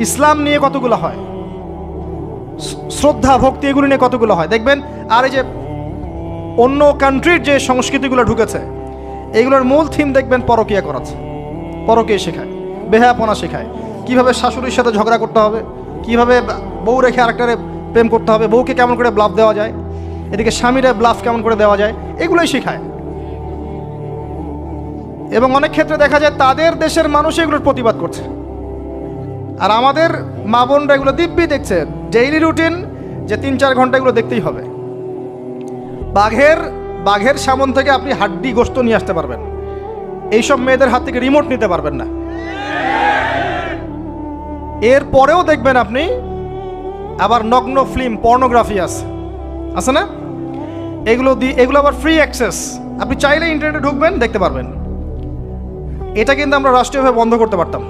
Speaker 1: ইসলাম নিয়ে কতগুলো হয়, শ্রদ্ধা ভক্তি এগুলো নিয়ে কতগুলো হয় দেখবেন। আর এই যে অন্য কান্ট্রির যে সংস্কৃতিগুলো ঢুকেছে, এগুলোর মূল থিম দেখবেন পরকিয়া করাচ্ছে, পরকিয়া শেখায়, বেহায়াপনা শেখায়, কিভাবে শাশুড়ির সাথে ঝগড়া করতে হবে, কিভাবে বউ রেখে আরেকটারে প্রেম করতে হবে, বউকে কেমন করে ব্লাফ দেওয়া যায়, এদিকে স্বামীরা ব্লাফ কেমন করে দেওয়া যায়, এগুলোই শেখায়। এবং অনেক ক্ষেত্রে দেখা যায় তাদের দেশের মানুষ এগুলোর প্রতিবাদ করছে, আর আমাদের মা বোনরা এগুলো দিব্যি দেখছে, ডেইলি রুটিন, যে 3-4 ঘন্টা এগুলো দেখতেই হবে। বাঘের সামন থেকে আপনি হাড্ডি গোশত নিয়ে আসতে পারবেন, এইসব মেয়েদের হাত থেকে রিমোট নিতে পারবেন না। এর পরেও দেখবেন আপনি আবার নগ্ন ফিল্ম, পর্নোগ্রাফি আছে না, এগুলো আবার ফ্রি অ্যাক্সেস, আপনি চাইলে ইন্টারনেটে ঢুকবেন, দেখতে পারবেন। এটা কিন্তু আমরা রাষ্ট্রীয়ভাবে বন্ধ করতে পারতাম,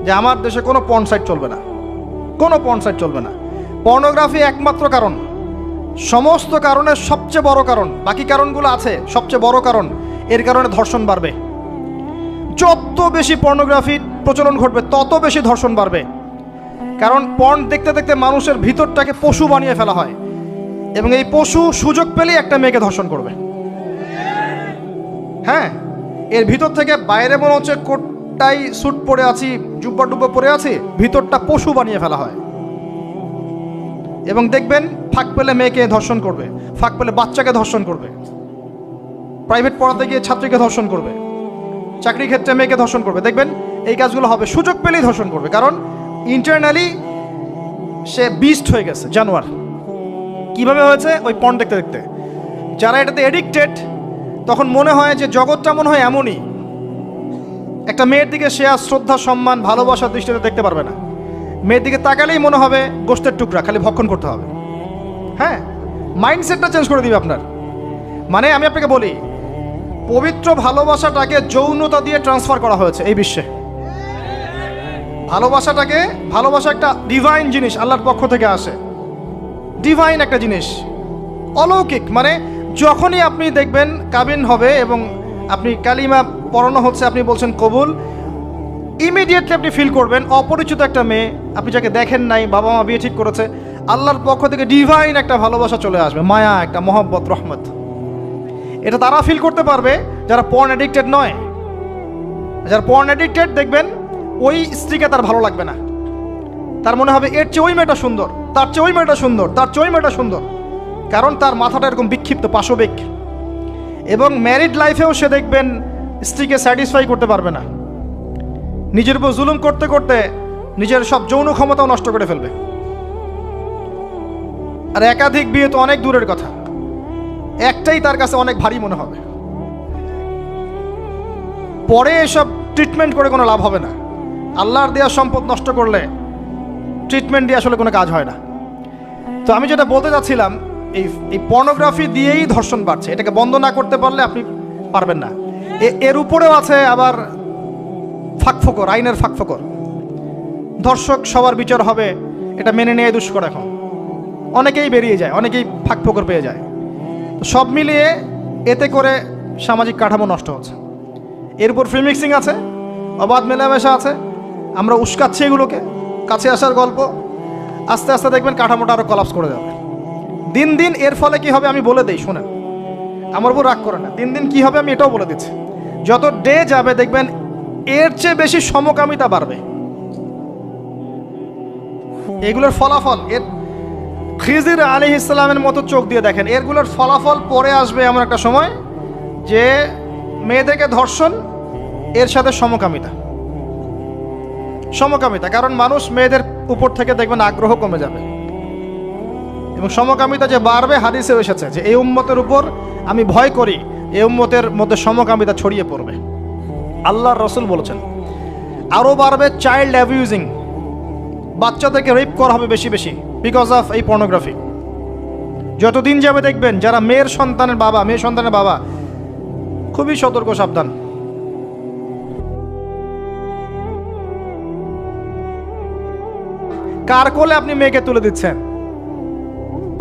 Speaker 1: যে আমার দেশে কোনো পর্ন সাইট চলবে না, কোনো পর্ন সাইট চলবে না। পর্নোগ্রাফি একমাত্র কারণ, সমস্ত কারণের সবচেয়ে বড় কারণ, বাকি কারণগুলো আছে, সবচেয়ে বড় কারণ, এর কারণে ধর্ষণ বাড়বে। যত বেশি পর্নোগ্রাফির প্রচলন ঘটবে তত বেশি ধর্ষণ বাড়বে, কারণ পর্ন দেখতে দেখতে মানুষের ভিতরটাকে পশু বানিয়ে ফেলা হয়, এবং এই পশু সুযোগ পেলেই একটা মেয়েকে ধর্ষণ করবে। হ্যাঁ, এর ভিতর থেকে বাইরে মনে হচ্ছে কোটটাই স্যুট পরে আছি, জুব্বা ডুব্বা পরে আছি, ভিতরটা পশু বানিয়ে ফেলা হয়। এবং দেখবেন ফাঁক পেলে মেয়েকে ধর্ষণ করবে, ফাঁক পেলে বাচ্চাকে ধর্ষণ করবে, প্রাইভেট পড়াতে গিয়ে ছাত্রীকে ধর্ষণ করবে, চাকরি ক্ষেত্রে মেয়েকে ধর্ষণ করবে। দেখবেন এই কাজগুলো হবে, সুযোগ পেলেই ধর্ষণ করবে, কারণ ইন্টারনালি সে বিস্ট হয়ে গেছে, জানোয়ার। কিভাবে হয়েছে? ওই পর্ন দেখতে দেখতে। যারা এটাতে এডিক্টেড, তখন মনে হয় যে জগৎটা মনে হয় এমনই, একটা মেয়ের দিকে সে আর শ্রদ্ধা, সম্মান, ভালোবাসার দৃষ্টিতে দেখতে পারবে না। মেয়ের দিকে তাকালেই মনে হবে গোশতের টুকরা, খালি ভক্ষণ করতে হবে। হ্যাঁ, মাইন্ডসেটটা চেঞ্জ করে দিবে আপনার। মানে আমি আপনাকে বলি, পবিত্র ভালোবাসাটাকে যৌনতা দিয়ে ট্রান্সফার করা হয়েছে এই বিশ্বে। ভালোবাসা একটা ডিভাইন জিনিস, আল্লাহর পক্ষ থেকে আসে, ডিভাইন একটা জিনিস, অলৌকিক। মানে যখনই আপনি দেখবেন কাবিন হবে এবং আপনি কালিমা পড়ানো হচ্ছে, আপনি বলছেন কবুল, ইমিডিয়েটলি আপনি ফিল করবেন অপরিচিত একটা মেয়ে, আপনি যাকে দেখেন নাই, বাবা মা বিয়ে ঠিক করেছে, আল্লাহর পক্ষ থেকে ডিভাইন একটা ভালোবাসা চলে আসবে, মায়া, একটা মহব্বত, রহমত। এটা তারা ফিল করতে পারবে যারা পর্ন অ্যাডিক্টেড নয়। যারা পর্ন অ্যাডিক্টেড দেখবেন ওই স্ত্রীকে তার ভালো লাগবে না, তার মনে হবে এর চেয়ে ওই মেয়েটা সুন্দর, তার চেয়ে ওই মেয়েটা সুন্দর, তার চেয়ে ওই মেয়েটা সুন্দর, কারণ তার মাথাটা এরকম বিক্ষিপ্ত, পাশবিক। এবং ম্যারিড লাইফেও সে দেখবেন স্ত্রীকে স্যাটিসফাই করতে পারবে না, নিজের উপর জুলুম করতে করতে নিজের সব যৌন ক্ষমতাও নষ্ট করে ফেলবে। আর একাধিক বিয়ে তো অনেক দূরের কথা, একটাই তার কাছে অনেক ভারী মনে হবে। পরে এসব ট্রিটমেন্ট করে কোনো লাভ হবে না। আল্লাহর দেওয়া সম্পদ নষ্ট করলে ট্রিটমেন্ট দিয়ে আসলে কোনো কাজ হয় না। তো আমি যেটা বলতে চাচ্ছিলাম, এই পর্নোগ্রাফি দিয়েই ধর্ষণ বাড়ছে। এটাকে বন্ধ না করতে পারলে আপনি পারবেন না। এর উপরেও আছে আবার ফাঁকফোকর, আইনের ফাঁকফোকর। ধর্ষক সবার বিচার হবে, এটা মেনে নেওয়া দুষ্কর। এখন অনেকেই বেরিয়ে যায়, অনেকেই ফাঁকফোকর পেয়ে যায়। তো সব মিলিয়ে এতে করে সামাজিক কাঠামো নষ্ট হচ্ছে। এর উপর ফ্রি মিক্সিং আছে, অবাধ মেলামেশা আছে, আমরা উস্কাচ্ছি এগুলোকে, কাছে আসার গল্প। আস্তে আস্তে দেখবেন কাঠামোটা আরও কলাপস করে যাবে দিন দিন। এর ফলে কি হবে আমি বলে দিই, শোনেন, আমার উপর রাগ করে না। দিন দিন কি হবে আমি এটাও বলে দিচ্ছি। যত ডে যাবে দেখবেন এর চেয়ে বেশি সমকামিতা বাড়বে। এগুলোর ফলাফল, এর খিজির আলাইহিস সালামের মতো চোখ দিয়ে দেখেন, এরগুলোর ফলাফল পরে আসবে এমন একটা সময় যে মেয়েদেরকে ধর্ষণ, এর সাথে সমকামিতা। কারণ মানুষ মেয়েদের উপর থেকে দেখবেন আগ্রহ কমে যাবে, এবং সমকামিতা যে বাড়বে, হাদিসে এসেছে যে এই উম্মতের উপর আমি ভয় করি, এই উম্মতের মধ্যে সমকামিতা ছড়িয়ে পড়বে। আল্লাহর রাসূল বলেছেন আরও বাড়বে চাইল্ড অ্যাবিউজিং, বাচ্চাদেরকে রেপ করা হবে বেশি বেশি বিকজ অফ এই পর্নোগ্রাফি। যতদিন যাবে দেখবেন যারা মেয়ে সন্তানের বাবা খুবই সতর্ক, সাবধান। কার কোলে আপনি মেয়েকে তুলে দিচ্ছেন?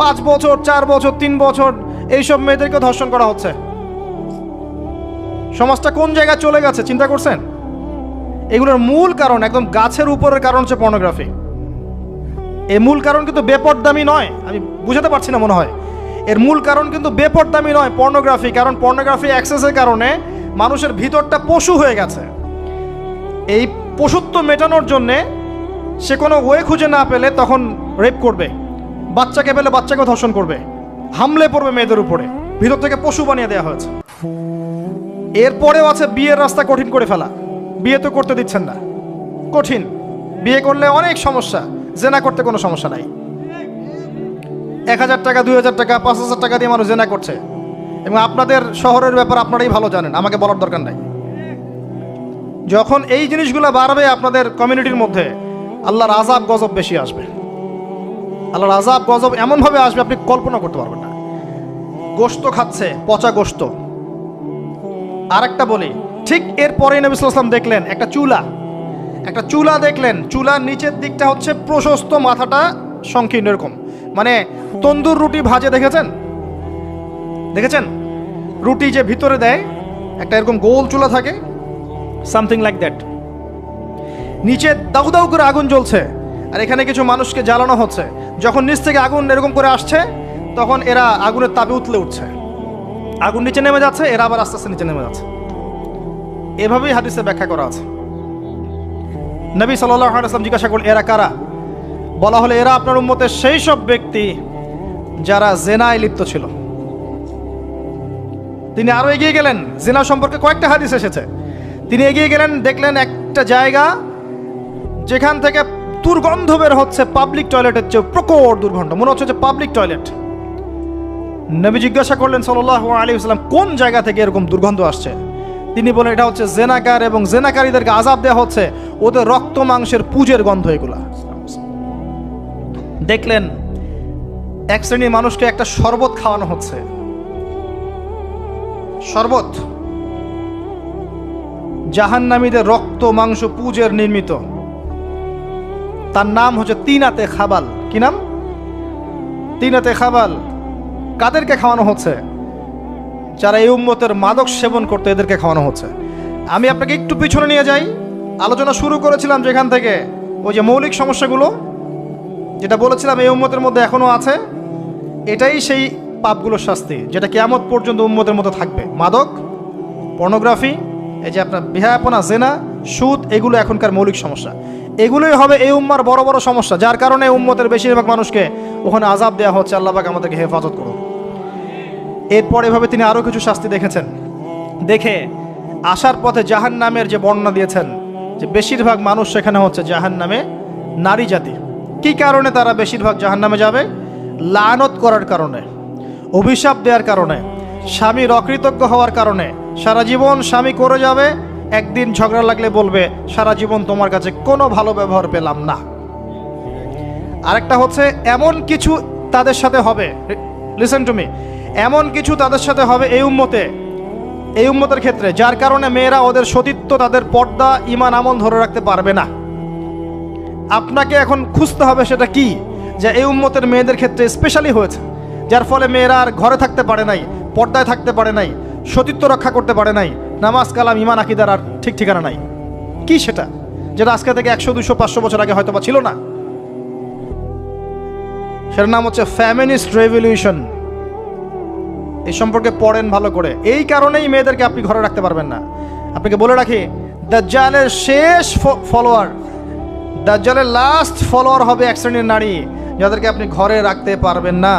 Speaker 1: 5 বছর, 4 বছর, 3 বছর এইসব মেয়েদেরকে ধর্ষণ করা হচ্ছে। সমাজটা কোন জায়গায় চলে গেছে চিন্তা করছেন? এগুলোর মূল কারণ, একদম গাছের উপরের কারণ হচ্ছে পর্নোগ্রাফি। এই মূল কারণ কিন্তু বেপরদামি নয়, আমি বুঝাতে পারছি না মনে হয়। এর মূল কারণ কিন্তু বেপরদামি নয়, পর্নোগ্রাফি। কারণ পর্নোগ্রাফি অ্যাক্সেসের কারণে মানুষের ভিতরটা পশু হয়ে গেছে। এই পশুত্ব মেটানোর জন্যে সে কোনো ওয়ে খুঁজে না পেলে তখন রেপ করবে, বাচ্চাকে পেলে বাচ্চাকে ধর্ষণ করবে, হামলে পড়বে মেয়েদের উপরে। ভিতর থেকে পশু বানিয়ে দেওয়া হয়েছে। এরপরেও আছে বিয়ের রাস্তা কঠিন করে ফেলা। বিয়ে তো করতে দিচ্ছেন না, কঠিন। বিয়ে করলে অনেক সমস্যা, জেনা করতে কোনো সমস্যা নাই। 1000 টাকা, 2000 টাকা, 5000 টাকা দিয়ে মানুষ জেনা করছে। এবং আপনাদের শহরের ব্যাপার আপনারাই ভালো জানেন, আমাকে বলার দরকার নাই। যখন এই জিনিসগুলো বাড়বে আপনাদের কমিউনিটির মধ্যে, আল্লাহর আযাব গজব বেশি আসবে। আল্লাহর আযাব গজব এমনভাবে আসবে আপনি কল্পনা করতে পারবেন না। গোশত খাচ্ছে, পচা গোশত। আরেকটা বলি, ঠিক এরপরে নবী সাল্লাল্লাহু আলাইহি ওয়াসাল্লাম দেখলেন একটা চুলা দেখলেন। চুলার নিচের দিকটা হচ্ছে প্রশস্ত, মাথাটা সংকীর্ণ এরকম, মানে তন্দুর রুটি ভাজে দেখেছেন? রুটি যে ভিতরে দেয় একটা এরকম গোল চুলা থাকে, সামথিং লাইক দ্যাট। নিচে দাউ দাউ করে আগুন জ্বলছে, আর এখানে কিছু মানুষকে জ্বালানো হচ্ছে। যখন নিচ থেকে আগুন এরকম করে আসছে, তখন এরা আগুনের তাপে উতলে উঠছে। আগুন নিচে নেমে যাচ্ছে, এরা আবার আস্তে আস্তে নিচে নেমে যাচ্ছে। এভাবেই হাদিসে ব্যাখ্যা করা আছে। নবী সাল্লাল্লাহু আলাইহি ওয়াসাল্লাম জিজ্ঞাসা করলেন, এরা কারা? বলা হলো, এরা আপনার উম্মতের সেই সব ব্যক্তি যারা জেনায় লিপ্ত ছিল। তিনি আরো এগিয়ে গেলেন, জেনা সম্পর্কে কয়েকটা হাদিস এসেছে। তিনি এগিয়ে গেলেন, দেখলেন একটা জায়গা যেখান থেকে দুর্গন্ধ বের হচ্ছে, পাবলিক টয়লেটের চেয়ে প্রকট দুর্গন্ধ, মনে হচ্ছে যে পাবলিক টয়লেট। নবী জিজ্ঞাসা করলেন সাল্লাল্লাহু আলাইহি ওয়াসাল্লাম, কোন জায়গা থেকে এরকম দুর্গন্ধ আসছে? তিনি বলেন, এটা হচ্ছে জেনাকার, এবং জেনাকারীদেরকে আযাব দেওয়া হচ্ছে, ওদের রক্ত মাংসের পুজের গন্ধ এগুলা। দেখলেন এক শ্রেণীর মানুষকে একটা শরবত খাওয়ানো হচ্ছে। শরবত জাহান্নামীদের রক্ত মাংস পুজের নির্মিত। তার নাম হচ্ছে তিনাতে খাবাল। কি নাম? তিনাতে খাবাল। কাদেরকে খাওয়ানো হচ্ছে? যারা এই উম্মতের মাদক সেবন করতে, এদেরকে খাওয়ানো হচ্ছে। আমি আপনাকে একটু পিছনে নিয়ে যাই। আলোচনা শুরু করেছিলাম যেখান থেকে, ওই যে মৌলিক সমস্যাগুলো যেটা বলেছিলাম এই উম্মতের মধ্যে এখনো আছে, এটাই সেই পাপগুলোর শাস্তি যেটা কিয়ামত পর্যন্ত উম্মতের মধ্যে থাকবে। মাদক, পর্নোগ্রাফি, এই যে আপনার বিহায়াপনা, জেনা, সুদ, এগুলো এখনকার মৌলিক সমস্যা। এগুলোই হবে এই উম্মার বড় বড় সমস্যা, যার কারণে উম্মতের বেশিরভাগ মানুষকে ওখানে আযাব দেওয়া হচ্ছে। আল্লাহ পাক আমাদেরকে হেফাজত করুন। এরপর এভাবে তিনি আরও কিছু শাস্তি দেখেছেন, দেখে আসার পথে জাহান্নামের যে বর্ণনা দিয়েছেন, যে বেশিরভাগ মানুষ সেখানে হচ্ছে জাহান্নামে নারী জাতি। কি কারণে তারা বেশিরভাগ জাহান্নামে যাবে? লানত করার কারণে, অভিশাপ দেওয়ার কারণে, স্বামীর অকৃতজ্ঞ হওয়ার কারণে। সারা জীবন স্বামী করে যাবে, একদিন ঝগড়া লাগলে বলবে সারা জীবন তোমার কাছে কোনো ভালো ব্যবহার পেলাম না। আরেকটা হচ্ছে এমন কিছু তাদের সাথে হবে, লিসেন টু মি, এমন কিছু তাদের সাথে হবে এই উম্মতের ক্ষেত্রে, যার কারণে মেয়েরা ওদের সতীত্ব, তাদের পর্দা, ঈমান, আমল ধরে রাখতে পারবে না। আপনাকে এখন খুঁজতে হবে সেটা কি, যে এই উম্মতের মেয়েদের ক্ষেত্রে স্পেশালি হয়েছে, যার ফলে মেয়েরা আর ঘরে থাকতে পারে নাই, পর্দায় থাকতে পারে নাই, সতীত্ব রক্ষা করতে পারে নাই, নামাজ, কালাম, ঈমান, আকীদার আর ঠিক ঠিকানা নাই। কি সেটা, যেটা আজকে থেকে 100, 200, 500 বছর আগে হয়তো বা ছিল না? সেটার নাম হচ্ছে ফেমিনিস্ট রেভলিউশন। এই সম্পর্কে পড়েন ভালো করে। এই কারণেই মেয়েদেরকে আপনি ঘরে রাখতে পারবেন না। আপনাকে বলে রাখি, দাজ্জালের শেষ ফলোয়ার, দাজ্জালের লাস্ট ফলোয়ার হবে এক শ্রেণীর নারী, যাদেরকে আপনি ঘরে রাখতে পারবেন না।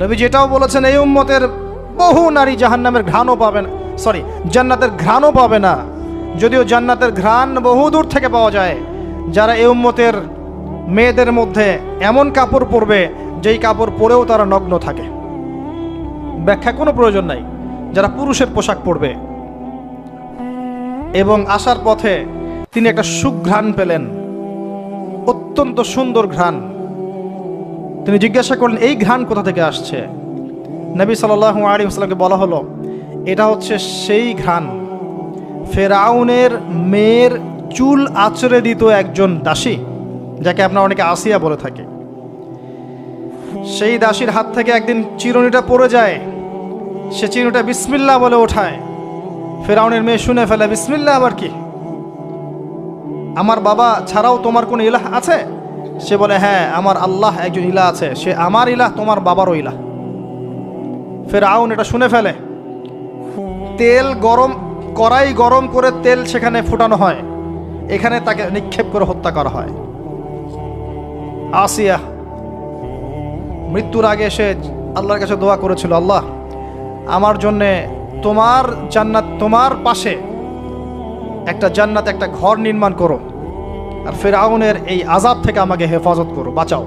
Speaker 1: নবী যেটাও বলেছেন, এই উম্মতের বহু নারী জাহান্নামের ঘ্রাণও পাবে না, জান্নাতের ঘ্রাণও পাবে না। যদিও জান্নাতের ঘ্রাণ বহু দূর থেকে পাওয়া যায়। যারা এই উম্মতের মেয়েদের মধ্যে এমন কাপড় পরবে যেই কাপড় পরেও তারা নগ্ন থাকে, ব্যাখ্যা কোনো প্রয়োজন নাই, যারা পুরুষের পোশাক পরবে। এবং আসার পথে তিনি একটা সুঘ্রাণ পেলেন, অত্যন্ত সুন্দর ঘ্রাণ। তিনি জিজ্ঞাসা করলেন, এই ঘ্রাণ কোথা থেকে আসছে? নবী সাল্লাল্লাহু আলাইহি ওয়াসাল্লামকে বলা হলো, এটা হচ্ছে সেই ঘ্রাণ, ফেরাউনের মেয়ের চুল আঁচড়ে দিত একজন দাসী, যাকে আপনারা অনেকে আসিয়া বলে থাকে। সেই দাসীর হাত থেকে একদিন চিরুনিটা পড়ে যায়, সে চিরুনিটা বিসমিল্লাহ বলে ওঠায়। ফেরাউনের মেয়ে শুনে ফেলে, বিসমিল্লাহ আবার কি? আমার বাবা ছাড়াও তোমার কোন ইলাহ আছে? সে বলে, হ্যাঁ, আমার আল্লাহ একজন ইলাহ আছে, সে আমার ইলাহ, তোমার বাবারও ইলাহ। ফেরাউন এটা শুনে ফেলে। তেল গরম, কড়াই গরম করে তেল সেখানে ফুটানো হয়, এখানে তাকে নিক্ষেপ করে হত্যা করা হয়। আসিয়া মৃত্যুর আগে সে আল্লাহর কাছে দোয়া করেছিল, আল্লাহ আমার জন্যে তোমার জান্নাত, তোমার পাশে একটা জান্নাত, একটা ঘর নির্মাণ করো, আর ফেরাউনের এই আযাব থেকে আমাকে হেফাজত করো, বাঁচাও।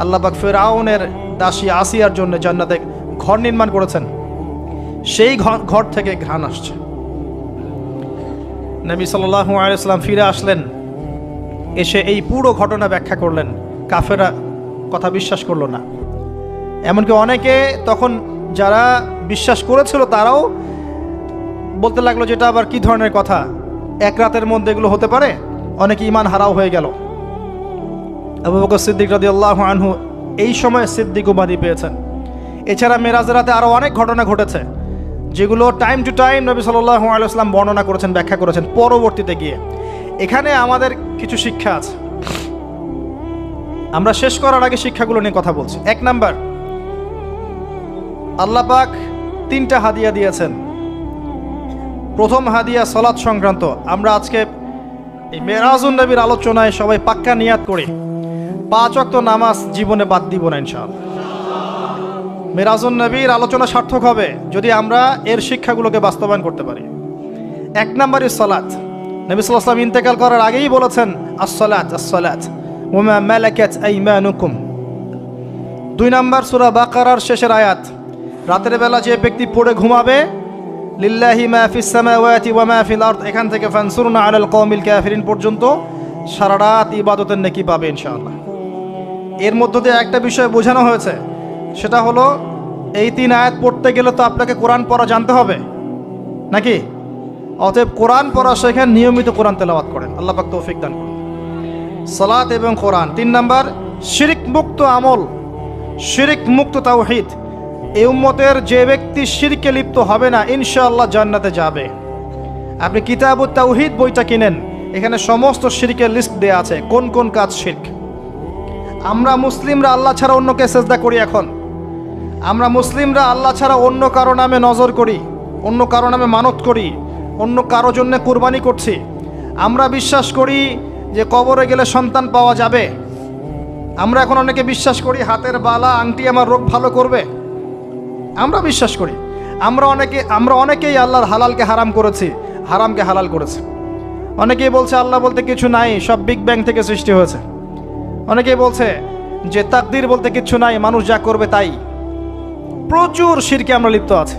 Speaker 1: আল্লাহ পাক ফেরাউনের দাসী আসিয়ার জন্য জান্নাতে ঘর নির্মাণ করেছেন। সেই ঘর থেকে ঘ্রাণ আসছে। নবী সাল্লাল্লাহু আলাইহি ওয়াসাল্লাম ফিরে আসলেন, এসে এই পুরো ঘটনা ব্যাখ্যা করলেন। কাফেররা কথা বিশ্বাস করলো না। এমনকি অনেকে তখন যারা বিশ্বাস করেছিল তারাও বলতে লাগলো, যেটা আবার কি ধরনের কথা, এক রাতের মধ্যে এগুলো হতে পারে? অনেকে ঈমান হারাও হয়ে গেল। আবু বকর সিদ্দিক রাদিয়াল্লাহু আনহু এই সময় সিদ্দিক উপাধি পেয়েছেন। এছাড়া মেরাজের রাতে আরও অনেক ঘটনা ঘটেছে, যেগুলো টাইম টু টাইম নবী সাল্লাল্লাহু আলাইহি ওয়াসাল্লাম বর্ণনা করেছেন, ব্যাখ্যা করেছেন পরবর্তীতে গিয়ে। এখানে আমাদের কিছু শিক্ষা আছে। আমরা শেষ করার আগে শিক্ষাগুলো নিয়ে কথা বলছি। 1 নাম্বার, আল্লাহ পাক 3টা হাদিয়া দিয়েছেন। প্রথম হাদিয়া সালাত সংক্রান্ত। আমরা আজকে এই মেরাজুন নবীর আলোচনায় সবাই পাক্কা নিয়াত করি, 5 ওয়াক্ত নামাজ জীবনে বাদ দিব না ইনশাআল্লাহ। মেরাজুন নবীর আলোচনা সার্থক হবে যদি আমরা এর শিক্ষাগুলোকে বাস্তবায়ন করতে পারি। 1 নাম্বারই সালাত। নবী সাল্লাল্লাহু আলাইহি ওয়াসাল্লাম ইন্তেকাল করার আগেই বলেছেন, আস-সালাত আস-সালাত ওয়া মা মালাকাত আইমানুকুম। 2 নাম্বার সূরা বাকারার শেষের আয়াত, রাতের বেলা যে ব্যক্তি পড়ে ঘুমাবে, লিল্লাহি মা ফিস সামাওয়াতি ওয়া মা ফিল আরদ, এখান থেকে ফানসুরনা আলাল কওমিল কাফিরিন পর্যন্ত সারা রাত ইবাদতের নেকি পাবে ইনশাআল্লাহ। এর মধ্য দিয়ে একটা বিষয় বোঝানো হয়েছে, সেটা হলো এই 3 আয়াত পড়তে গেলে তো আপনাকে কোরআন পড়া জানতে হবে নাকি? অতএব কোরআন পড়া শেখেন, নিয়মিত কোরআন তেলাওয়াত করেন, আল্লাহ পাক তৌফিক দান করুন। সালাত এবং কোরআন। 3 নাম্বার, শিরক মুক্ত আমল, শিরক মুক্ত তাওহীদ। এই উম্মতের যে ব্যক্তি শিরকে লিপ্ত হবে না, ইনশাআল্লাহ জান্নাতে যাবে। আপনি কিতাবুত তাওহীদ বইটা কিনেন, এখানে সমস্ত শিরকের লিস্ট দেয়া আছে, কোন কোন কাজ শিরক। আমরা মুসলিমরা আল্লাহ ছাড়া অন্যকে সেজদা করি। এখন আমরা মুসলিমরা আল্লাহ ছাড়া অন্য কারো নামে নজর করি, অন্য কারো নামে মানত করি, অন্য কারো জন্য কুরবানি করছি। আমরা বিশ্বাস করি যে কবরে গেলে সন্তান পাওয়া যাবে। আমরা এখন অনেকে বিশ্বাস করি হাতের বালা আংটি আমার রোগ ভালো করবে। আমরা বিশ্বাস করি। আমরা অনেকেই আল্লাহর হালালকে হারাম করেছি, হারামকে হালাল করেছি। অনেকেই বলছে আল্লাহ বলতে কিছু নাই, সব বিগ ব্যাং থেকে সৃষ্টি হয়েছে। অনেকেই বলছে যে তাকদির বলতে কিছু নাই, মানুষ যা করবে তাই। প্রচুর শিরকে আমরা লিপ্ত আছি।